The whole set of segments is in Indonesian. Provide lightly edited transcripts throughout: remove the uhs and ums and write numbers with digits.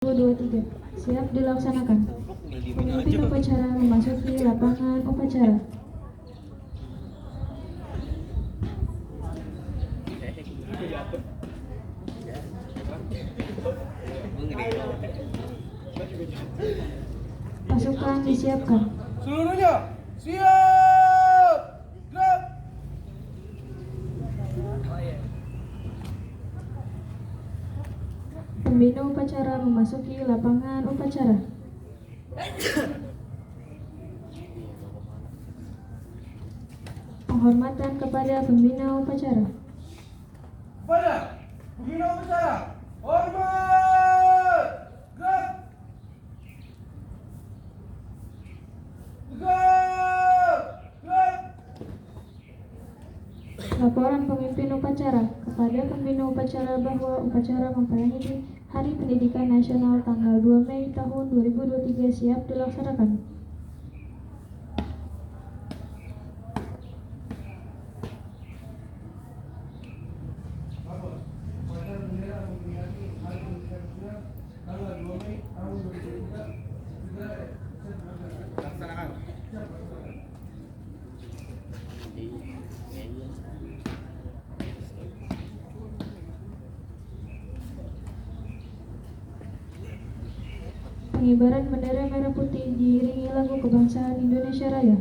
23. Siap dilaksanakan. Pemimpin upacara memasuki lapangan upacara. Pasukan disiapkan. Seluruhnya siap. Gerak. Pembina upacara memasuki lapangan upacara. Penghormatan kepada pembina upacara. Kepada pembina upacara, hormat. Gerak. Tegak. Gerak. Laporan pemimpin upacara kepada pembina upacara bahwa upacara memperingati Hari Pendidikan Nasional tanggal 2 Mei tahun 2023 siap dilaksanakan. Upacara bendera memperingati Hari Pendidikan Nasional tanggal 2 Mei tahun 2023 laksanakan. Pengibaran bendera merah putih diiringi lagu kebangsaan Indonesia Raya.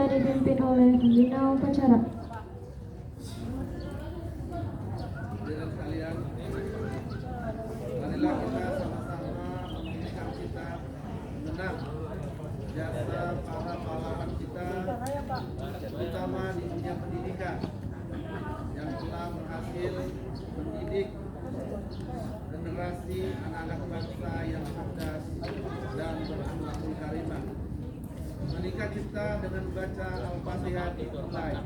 dipimpin oleh pembina upacara. Hadirin sekalian, marilah kita sama-sama mengingatkan kita mengenang jasa para pahlawan kita, terutama di dunia pendidikan yang telah berhasil mendidik generasi anak-anak bangsa yang cerdas dan berakhlakul karimah. Menikah kita dengan baca Al-Fatihah dimulai.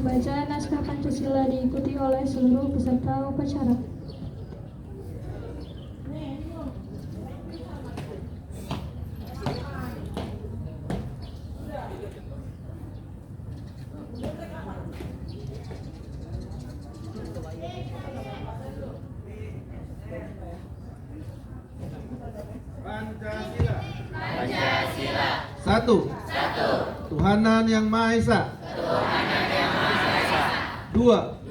Pembacaan naskah Pancasila diikuti oleh seluruh peserta upacara. Pancasila. Pancasila. Satu. Tuhanan Yang Maha Esa. Dua.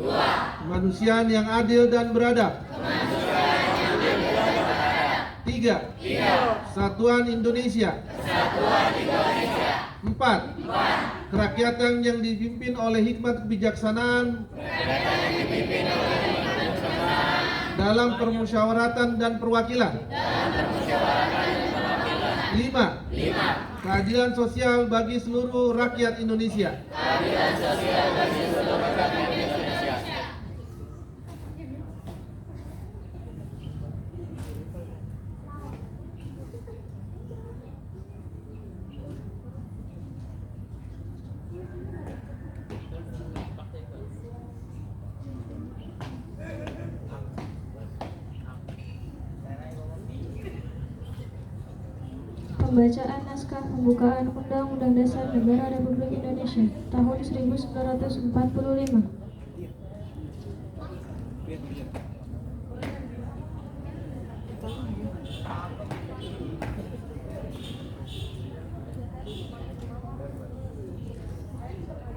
Kemanusiaan yang adil dan beradab. Tiga. Satuan Indonesia. Empat. Kerakyatan yang dipimpin oleh hikmat kebijaksanaan dalam permusyawaratan dan perwakilan. Lima. Keadilan sosial bagi seluruh rakyat Indonesia. Pembacaan naskah pembukaan Undang-Undang Dasar Negara Republik Indonesia tahun 1945.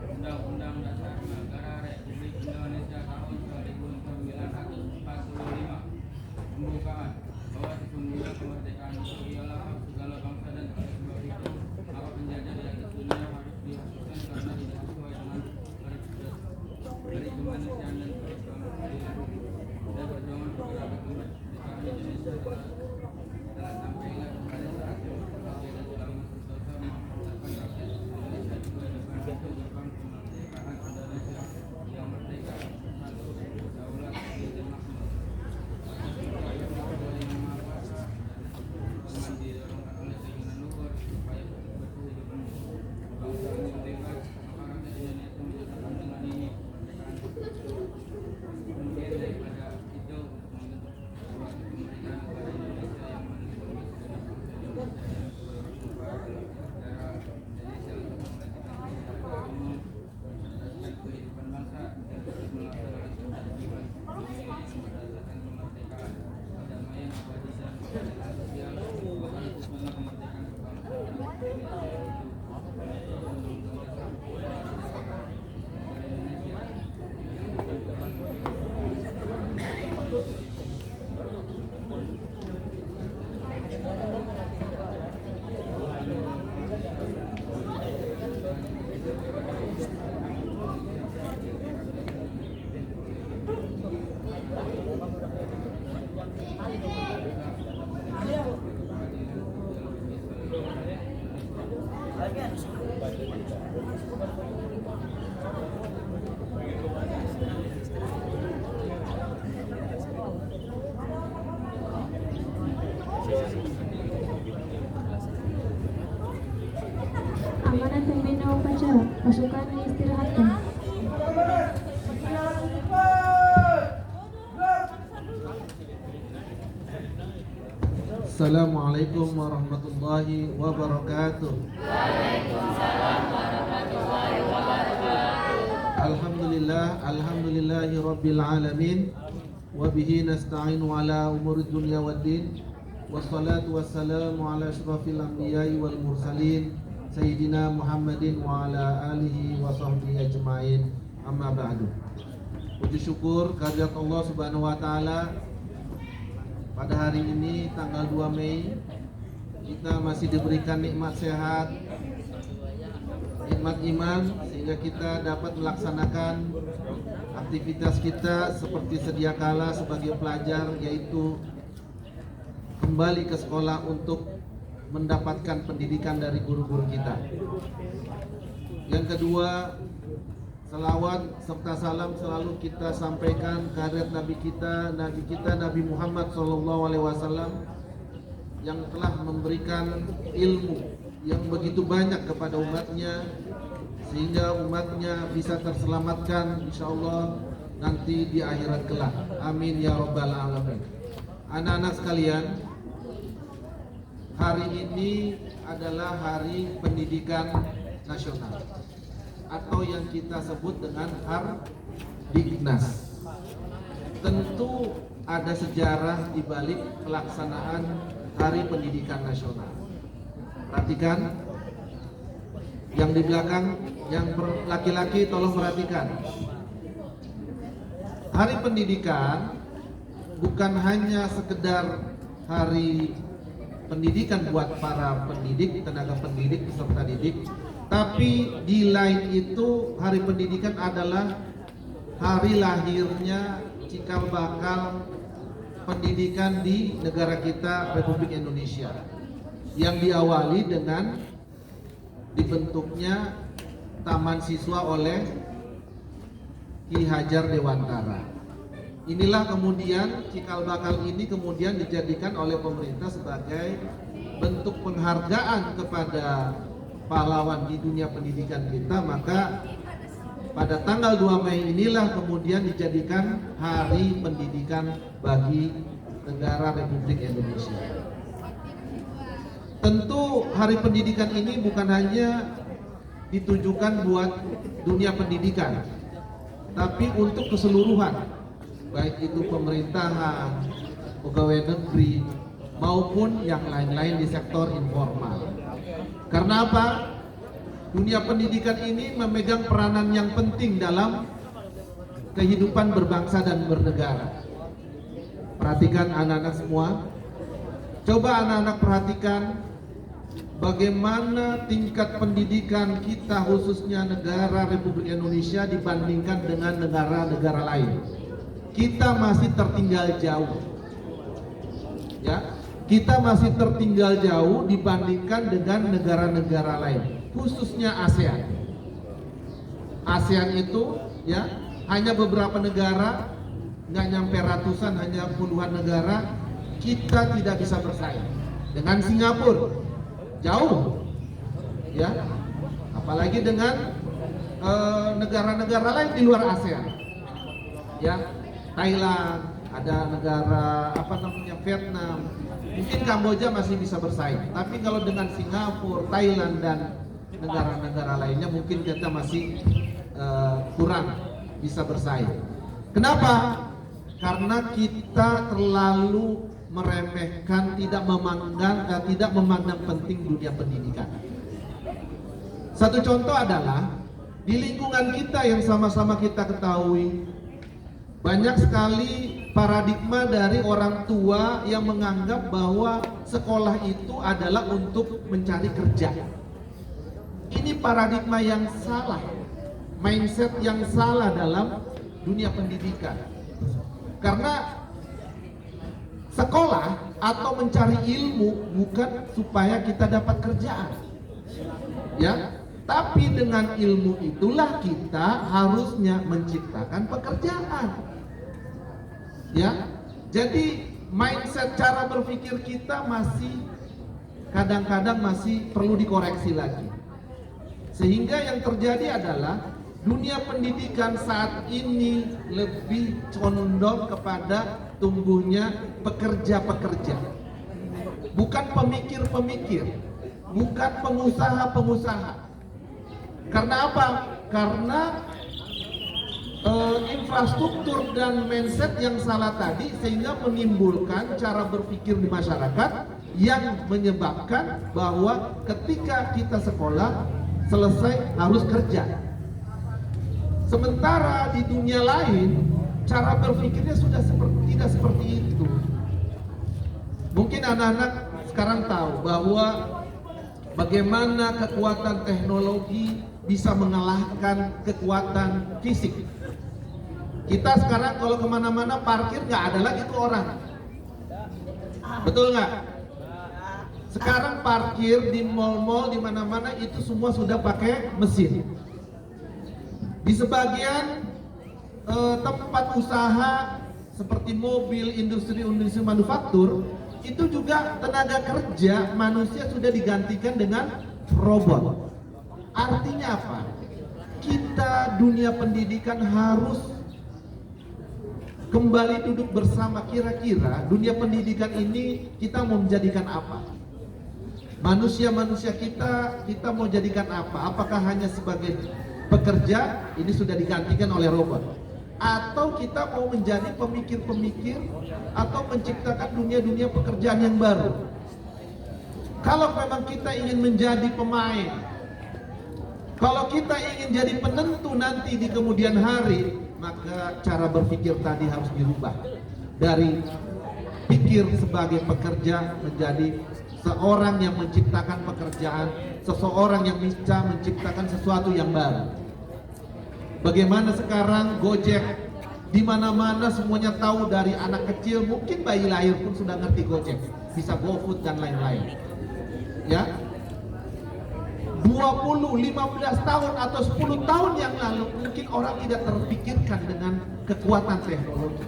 Undang-Undang Dasar Negara Republik Indonesia tahun 1945. Pembukaan bahwa sesungguhnya kemerdekaan itu ialah hak segala bangsa dan oleh sebab itu hak penjajah di atas dunia harus dihapuskan karena tidak sesuai dengan garis kemanusiaan dan garis keadilan dan perjuangan pergerakan kemerdekaan Indonesia telah sampailah pada saat yang berbahagia dan selama sentosa mempertahankan rakyat Indonesia juga dengan pintu gerbang kemerdekaan Indonesia yang merdeka, bersatu, berdaulat, adil dan makmur. Kemudian daripada itu untuk membentuk sebuah pemerintahan negara Indonesia yang mandiri, Pasukan diistirahatkan. Assalamualaikum warahmatullahi wabarakatuh. Alhamdulillahi rabbil alamin. Wabihi nasta'inu ala umuri dunya waddin. Wassalatu wassalamu ala asyrafil anbiya'i wal mursalin Sayyidina Muhammadin wa ala alihi wa sahbihi ajma'in. Amma ba'du. Puji syukur kehadirat Allah subhanahu wa ta'ala. Pada hari ini tanggal 2 Mei kita masih diberikan nikmat sehat, nikmat iman, sehingga kita dapat melaksanakan aktivitas kita seperti sedia kala sebagai pelajar, yaitu kembali ke sekolah untuk mendapatkan pendidikan dari guru-guru kita. Yang kedua, selawat serta salam selalu kita sampaikan kehadirat Nabi kita Nabi Muhammad SAW yang telah memberikan ilmu yang begitu banyak kepada umatnya, sehingga umatnya bisa terselamatkan insyaallah nanti di akhirat kelak. Amin ya rabbal alamin. Anak-anak sekalian, hari ini adalah Hari Pendidikan Nasional atau yang kita sebut dengan Hardiknas. Tentu ada sejarah di balik pelaksanaan Hari Pendidikan Nasional. Perhatikan yang di belakang, yang laki-laki tolong perhatikan. Hari Pendidikan bukan hanya sekedar hari pendidikan buat para pendidik, tenaga pendidik, peserta didik, tapi di lain itu Hari Pendidikan adalah hari lahirnya cikal bakal pendidikan di negara kita, Republik Indonesia, yang diawali dengan dibentuknya Taman Siswa oleh Ki Hajar Dewantara. Inilah kemudian cikal bakal ini kemudian dijadikan oleh pemerintah sebagai bentuk penghargaan kepada pahlawan di dunia pendidikan kita. Maka pada tanggal 2 Mei inilah kemudian dijadikan Hari Pendidikan bagi negara Republik Indonesia. Tentu Hari Pendidikan ini bukan hanya ditujukan buat dunia pendidikan, tapi untuk keseluruhan, baik itu pemerintahan, pegawai negeri, maupun yang lain-lain di sektor informal. Karena apa? Dunia pendidikan ini memegang peranan yang penting dalam kehidupan berbangsa dan bernegara. Perhatikan anak-anak semua. Coba anak-anak perhatikan bagaimana tingkat pendidikan kita, khususnya negara Republik Indonesia, dibandingkan dengan negara-negara lain. Kita masih tertinggal jauh. Ya, kita masih tertinggal jauh dibandingkan dengan negara-negara lain, khususnya ASEAN. ASEAN itu ya hanya beberapa negara, nggak nyampe ratusan, hanya puluhan negara. Kita tidak bisa bersaing dengan Singapura, jauh, ya. Apalagi dengan negara-negara lain di luar ASEAN, ya. Thailand, ada negara Vietnam, mungkin Kamboja masih bisa bersaing. Tapi kalau dengan Singapura, Thailand dan negara-negara lainnya mungkin kita masih kurang bisa bersaing. Kenapa? Karena kita terlalu meremehkan, tidak memandang penting dunia pendidikan. Satu contoh adalah di lingkungan kita yang sama-sama kita ketahui, banyak sekali paradigma dari orang tua yang menganggap bahwa sekolah itu adalah untuk mencari kerja. Ini paradigma yang salah, mindset yang salah dalam dunia pendidikan. Karena sekolah atau mencari ilmu bukan supaya kita dapat kerjaan, ya. Tapi dengan ilmu itulah kita harusnya menciptakan pekerjaan. Ya, jadi mindset cara berpikir kita masih kadang-kadang masih perlu dikoreksi lagi. Sehingga yang terjadi adalah dunia pendidikan saat ini lebih condong kepada tumbuhnya pekerja-pekerja, bukan pemikir-pemikir, bukan pengusaha-pengusaha. Karena apa? Karena infrastruktur dan mindset yang salah tadi, sehingga menimbulkan cara berpikir di masyarakat yang menyebabkan bahwa ketika kita sekolah selesai harus kerja. Sementara di dunia lain cara berpikirnya sudah tidak seperti itu. Mungkin anak-anak sekarang tahu bahwa bagaimana kekuatan teknologi bisa mengalahkan kekuatan fisik. Kita sekarang kalau kemana-mana parkir nggak ada lagi tuh orang, betul nggak? Sekarang parkir di mal-mal di mana-mana itu semua sudah pakai mesin. Di sebagian tempat usaha seperti mobil, industri manufaktur, itu juga tenaga kerja manusia sudah digantikan dengan robot. Artinya apa? Kita dunia pendidikan harus kembali duduk bersama, kira-kira dunia pendidikan ini kita mau menjadikan apa? Manusia-manusia kita mau jadikan apa? Apakah hanya sebagai pekerja, ini sudah digantikan oleh robot? Atau kita mau menjadi pemikir-pemikir atau menciptakan dunia-dunia pekerjaan yang baru? Kalau memang kita ingin menjadi pemain, kalau kita ingin jadi penentu nanti di kemudian hari, maka cara berpikir tadi harus dirubah. Dari pikir sebagai pekerja menjadi seorang yang menciptakan pekerjaan, seseorang yang bisa menciptakan sesuatu yang baru. Bagaimana sekarang Gojek di mana-mana semuanya tahu, dari anak kecil mungkin bayi lahir pun sudah ngerti Gojek, bisa GoFood dan lain-lain. Ya. 20, 15 tahun atau 10 tahun yang lalu mungkin orang tidak terpikirkan dengan kekuatan teknologi.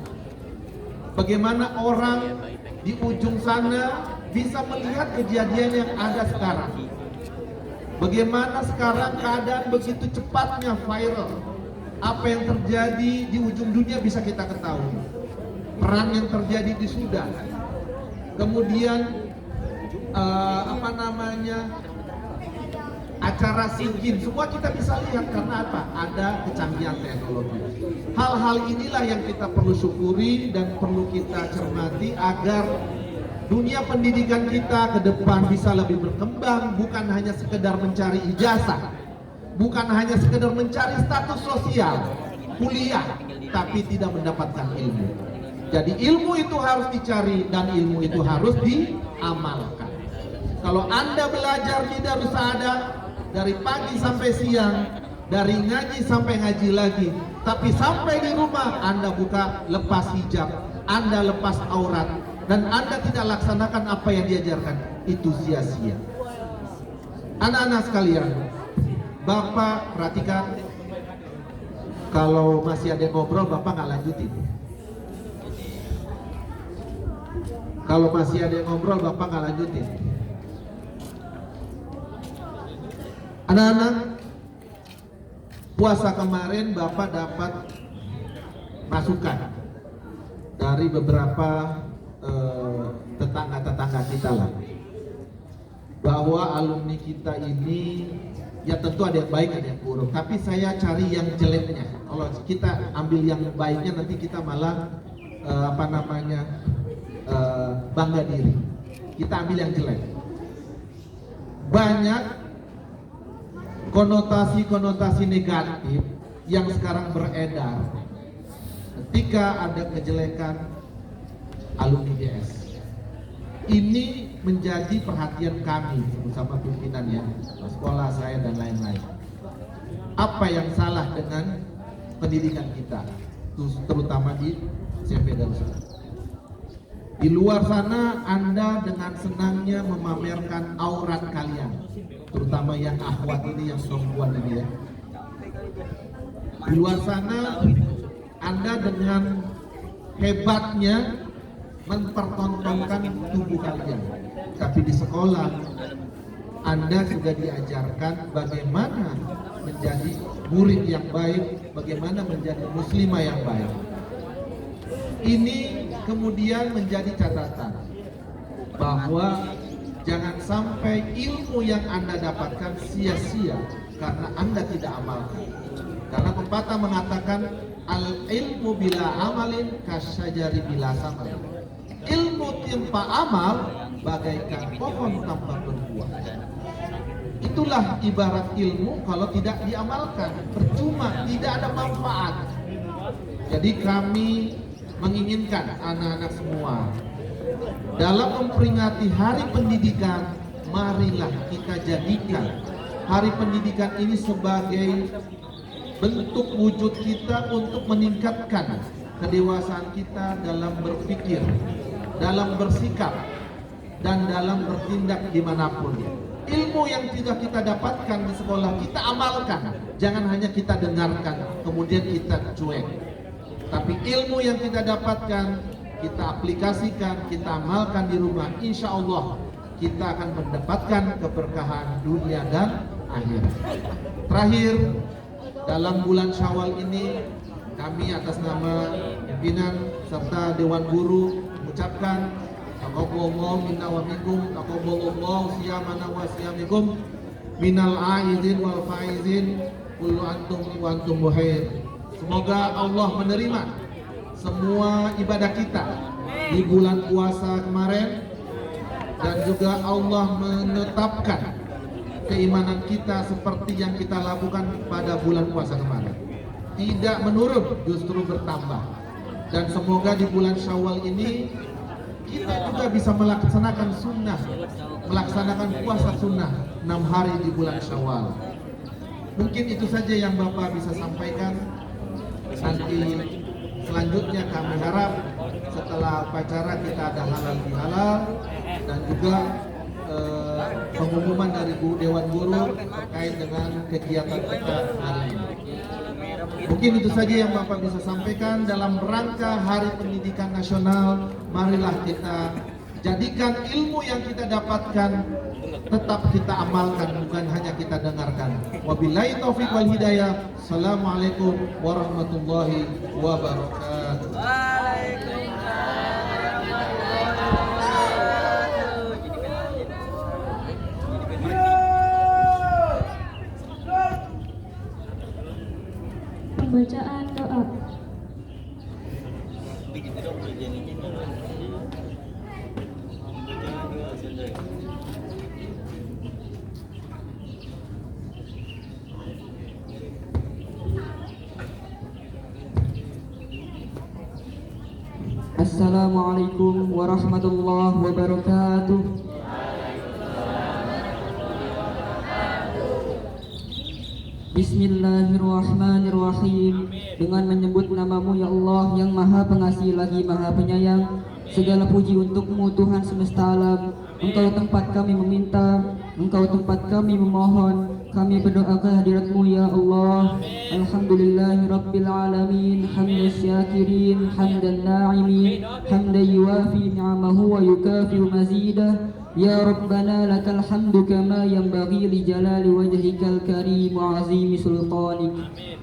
Bagaimana orang di ujung sana bisa melihat kejadian yang ada sekarang. Bagaimana sekarang keadaan begitu cepatnya viral. Apa yang terjadi di ujung dunia bisa kita ketahui. Perang yang terjadi di Sudan. Kemudian acara SEA Games, semua kita bisa lihat karena apa? Ada kecanggihan teknologi. Hal-hal inilah yang kita perlu syukuri dan perlu kita cermati agar dunia pendidikan kita ke depan bisa lebih berkembang, bukan hanya sekedar mencari ijazah, bukan hanya sekedar mencari status sosial, kuliah, tapi tidak mendapatkan ilmu. Jadi ilmu itu harus dicari dan ilmu itu harus diamalkan. Kalau Anda belajar di Darus Saadah dari pagi sampai siang, dari ngaji sampai ngaji lagi, tapi sampai di rumah Anda buka lepas hijab, Anda lepas aurat, dan Anda tidak laksanakan apa yang diajarkan, itu sia-sia. Anak-anak sekalian, Bapak perhatikan, kalau masih ada yang ngobrol Bapak nggak lanjutin. Kalau masih ada yang ngobrol Bapak nggak lanjutin. Anak-anak, puasa kemarin Bapak dapat masukan dari beberapa tetangga-tetangga kita lah, bahwa alumni kita ini ya tentu ada yang baik ada yang buruk, tapi saya cari yang jeleknya. Kalau kita ambil yang baiknya nanti kita malah bangga diri. Kita ambil yang jelek. Banyak konotasi-konotasi negatif yang sekarang beredar ketika ada kejelekan alumni DS. Ini menjadi perhatian kami bersama pimpinannya, sekolah saya dan lain-lain. Apa yang salah dengan pendidikan kita, terutama di SMP Darus Saadah? Di luar sana Anda dengan senangnya memamerkan aurat kalian, terutama yang akhwat ini, yang perempuan ini ya. Di luar sana Anda dengan hebatnya mempertontonkan tubuh kalian, tapi di sekolah Anda sudah diajarkan bagaimana menjadi murid yang baik, bagaimana menjadi muslimah yang baik. Ini kemudian menjadi catatan bahwa jangan sampai ilmu yang Anda dapatkan sia-sia karena Anda tidak amalkan. Karena pepatah mengatakan al-ilmu bila amalin kasyajari bila samal. Ilmu tanpa amal bagaikan pohon tanpa berbuah. Itulah ibarat ilmu kalau tidak diamalkan, percuma, tidak ada manfaat. Jadi kami menginginkan anak-anak semua dalam memperingati Hari Pendidikan, marilah kita jadikan Hari Pendidikan ini sebagai bentuk wujud kita untuk meningkatkan kedewasaan kita dalam berpikir, dalam bersikap, dan dalam bertindak dimanapun. Ilmu yang tidak kita dapatkan di sekolah kita amalkan, jangan hanya kita dengarkan kemudian kita cuek. Tapi ilmu yang kita dapatkan kita aplikasikan, kita amalkan di rumah, insya Allah kita akan mendapatkan keberkahan dunia dan akhirat. Terakhir, dalam bulan Syawal ini kami atas nama pimpinan serta Dewan Guru mengucapkan taqabbalallahu minna wa minkum, taqabbalallahu siyamana wa siyamikum minal aizin wal faizin kullu antum wa antum bukhair. Semoga Allah menerima semua ibadah kita di bulan puasa kemarin, dan juga Allah menetapkan keimanan kita seperti yang kita lakukan pada bulan puasa kemarin, tidak menurun, justru bertambah. Dan semoga di bulan Syawal ini kita juga bisa melaksanakan sunnah, melaksanakan puasa sunnah 6 hari di bulan Syawal. Mungkin itu saja yang Bapak bisa sampaikan. Nanti selanjutnya kami harap setelah upacara kita ada halal bihalal dan juga pengumuman dari Dewan Guru terkait dengan kegiatan kita hari ini. Mungkin itu saja yang Bapak bisa sampaikan dalam rangka Hari Pendidikan Nasional. Marilah kita jadikan ilmu yang kita dapatkan tetap kita amalkan, bukan hanya kita dengarkan. Wabillahi taufiq wal hidayah. Assalamualaikum warahmatullahi wabarakatuh. Pembacaan doa. Assalamualaikum warahmatullahi wabarakatuh. Bismillahirrahmanirrahim. Dengan menyebut namamu ya Allah yang maha pengasih lagi maha penyayang, segala puji untukmu Tuhan semesta alam. Engkau tempat kami meminta, Engkau tempat kami memohon. Kami berdoa ke hadiratmu ya Allah. Alhamdulillahi Rabbil Alamin. Hamdan syakirin, hamdan na'imin, hamdan yuwafi ni'amahu wa yukafi'u mazidah. Ya Rabbana lakal hamdu kama yanbaghi li jalali wajhikal karim wa azimi sultanik.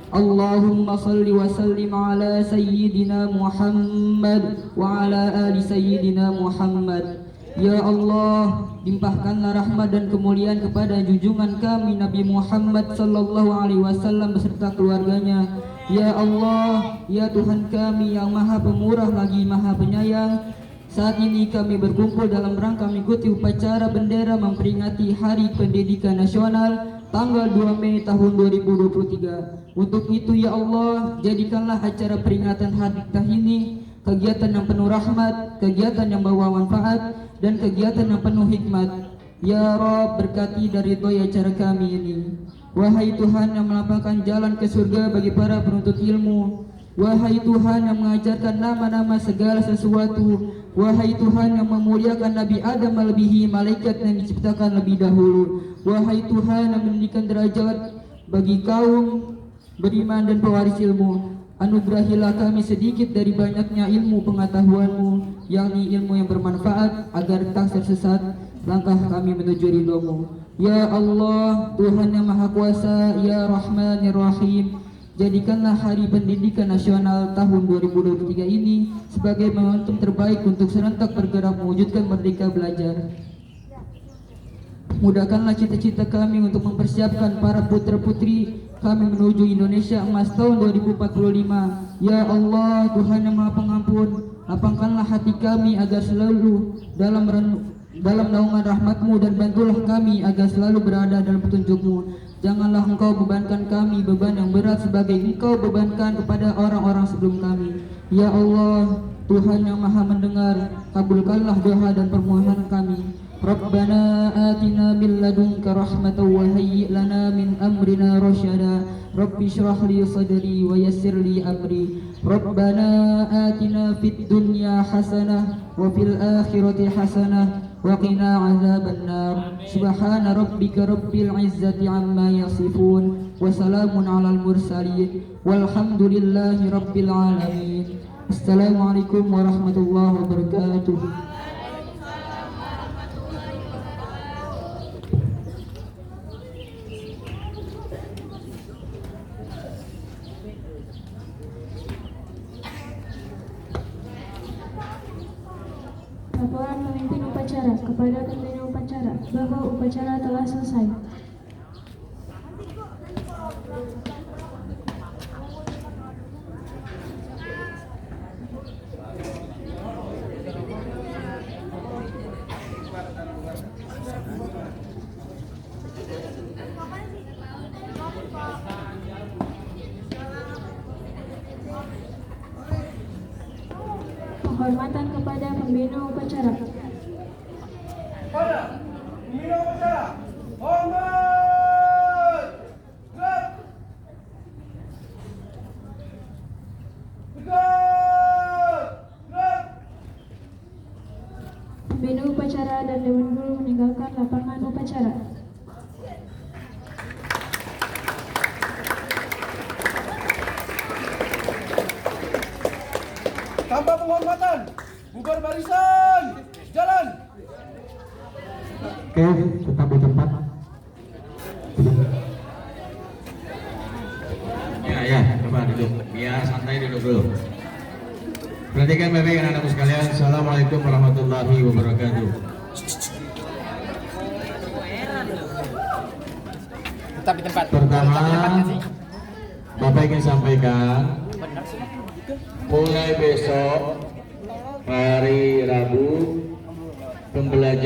Allahumma salli wa sallim ala sayyidina Muhammad wa ala ali sayyidina Muhammad. Ya Allah, limpahkanlah rahmat dan kemuliaan kepada junjungan kami Nabi Muhammad sallallahu alaihi wasallam beserta keluarganya. Ya Allah, ya Tuhan kami yang maha pemurah lagi maha penyayang, saat ini kami berkumpul dalam rangka mengikuti upacara bendera memperingati Hari Pendidikan Nasional tanggal 2 Mei tahun 2023. Untuk itu ya Allah, jadikanlah acara peringatan hari kita ini kegiatan yang penuh rahmat, kegiatan yang bawa manfaat, dan kegiatan yang penuh hikmat. Ya Rabb, berkati dari ridho acara kami ini. Wahai Tuhan yang melapangkan jalan ke surga bagi para penuntut ilmu, wahai Tuhan yang mengajarkan nama-nama segala sesuatu, wahai Tuhan yang memuliakan Nabi Adam melebihi malaikat yang diciptakan lebih dahulu, wahai Tuhan yang meninggikan derajat bagi kaum beriman dan pewaris ilmu, anugerahilah kami sedikit dari banyaknya ilmu pengetahuanmu, yakni ilmu yang bermanfaat agar tak tersesat langkah kami menuju ridhomu. Ya Allah, Tuhan yang Maha Kuasa, Ya Rahmanir Rahim, jadikanlah Hari Pendidikan Nasional tahun 2023 ini sebagai momentum terbaik untuk serentak bergerak mewujudkan merdeka belajar. Mudahkanlah cita-cita kami untuk mempersiapkan para putra-putri kami menuju Indonesia Emas tahun 2045. Ya Allah, Tuhan yang Maha Pengampun, lapangkanlah hati kami agar selalu dalam naungan rahmat-Mu dan bantulah kami agar selalu berada dalam petunjuk-Mu. Janganlah Engkau bebankan kami beban yang berat sebagai Engkau bebankan kepada orang-orang sebelum kami. Ya Allah, Tuhan yang Maha Mendengar, kabulkanlah doa dan permohonan kami. Rabbana atina min ladunka rahmatan wa hayyi' lana min amrina rasyada. Rabbi shrah li sadri wa yassir li amri. Rabbana atina fid dunya hasanah wa fil akhirati hasanah wa qina azabannar. Subhana rabbika rabbil izzati amma yasifun wa salamun alal mursalin walhamdulillahi rabbil alamin. Assalamualaikum warahmatullahi wabarakatuh. Laporan pemimpin upacara kepada pembina upacara bahwa upacara telah selesai. Penghormatan kepada pembina upacara. Pada pembina upacara, hormat, gerak, tegak, gerak. Pembina upacara dan Dewan Guru meninggalkan lapangan upacara. Tanpa penghormatan, bubar barisan, jalan. Oke, tetap di tempat. Ya, coba duduk. Biar santai duduk dulu. Perhatikan baik-baik anak-anakku sekalian. Assalamualaikum warahmatullahi wabarakatuh. Tetap di tempat. Pertama, Bapak ingin sampaikan, mulai besok hari Rabu pembelajaran